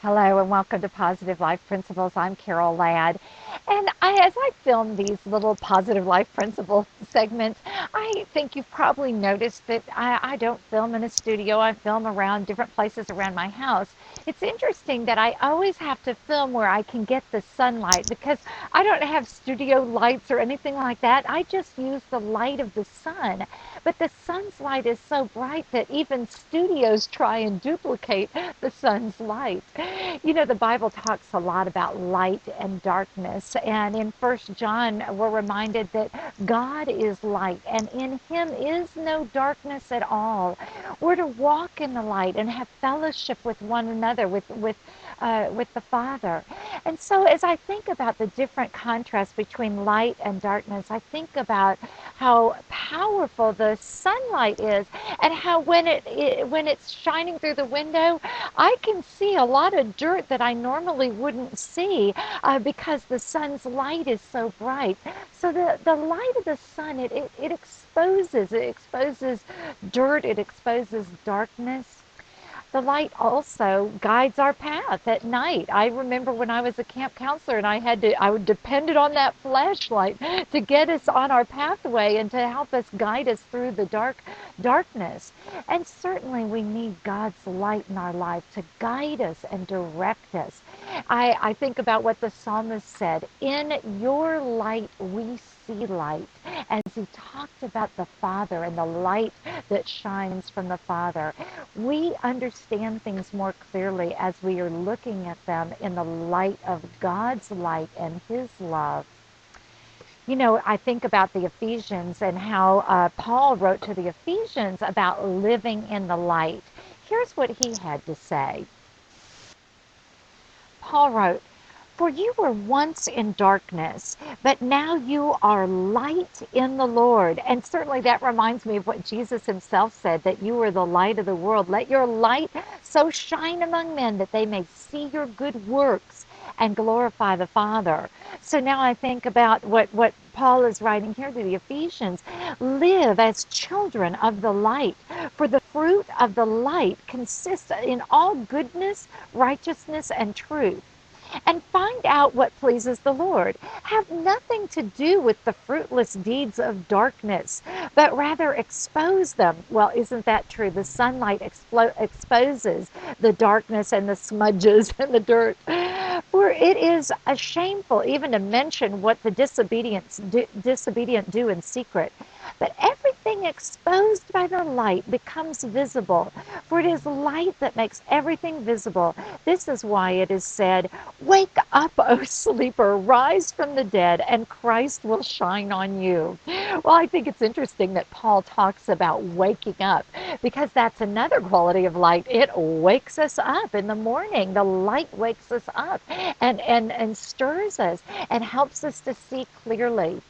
Hello and welcome to Positive Life Principles. I'm Carol Ladd. And as I film these little Positive Life Principle segments, I think you've probably noticed that I don't film in a studio. I film around different places around my house. It's interesting that I always have to film where I can get the sunlight because I don't have studio lights or anything like that. I just use the light of the sun. But the sun's light is so bright that even studios try and duplicate the sun's light. You know, the Bible talks a lot about light and darkness. And in First John, we're reminded that God is light and in him is no darkness at all. We're to walk in the light and have fellowship with one another, with the Father. And so as I think about the different contrasts between light and darkness, I think about how powerful the sunlight is and how when it's shining through the window, I can see a lot of dirt that I normally wouldn't see because the sun's light is so bright. So the light of the sun, it exposes dirt, it exposes darkness. The light also guides our path at night. I remember when I was a camp counselor and I would depended on that flashlight to get us on our pathway and to help us guide us through the darkness. And certainly we need God's light in our life to guide us and direct us. I think about what the psalmist said, in your light we see light, as he talked about the Father and the light that shines from the Father. We understand things more clearly as we are looking at them in the light of God's light and his love. You know, I think about the Ephesians and how Paul wrote to the Ephesians about living in the light. Here's what he had to say. Paul wrote, "For you were once in darkness, but now you are light in the Lord." And certainly that reminds me of what Jesus himself said, that you are the light of the world. Let your light so shine among men that they may see your good works and glorify the Father. So now I think about what Paul is writing here to the Ephesians. Live as children of the light, for the fruit of the light consists in all goodness, righteousness, and truth. And find out what pleases the Lord. Have nothing to do with the fruitless deeds of darkness, but rather expose them. Well, isn't that true? The sunlight exposes the darkness and the smudges and the dirt. For it is shameful even to mention what the disobedient do in secret. But everything exposed by the light becomes visible, for it is light that makes everything visible. This is why it is said, "Wake up, O sleeper, rise from the dead, and Christ will shine on you." Well, I think it's interesting that Paul talks about waking up, because that's another quality of light. It wakes us up in the morning. The light wakes us up and stirs us and helps us to see clearly.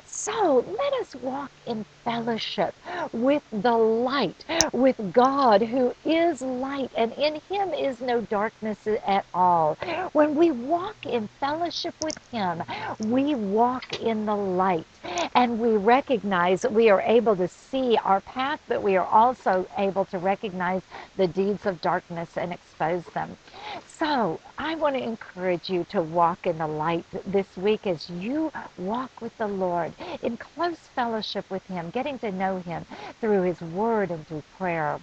So let us walk in fellowship with the light, with God who is light, and in him is no darkness at all. When we walk in fellowship with him, we walk in the light, and we recognize that we are able to see our path, but we are also able to recognize the deeds of darkness and expose them. So I want to encourage you to walk in the light this week as you walk with the Lord in close fellowship with him, getting to know him through his word and through prayer.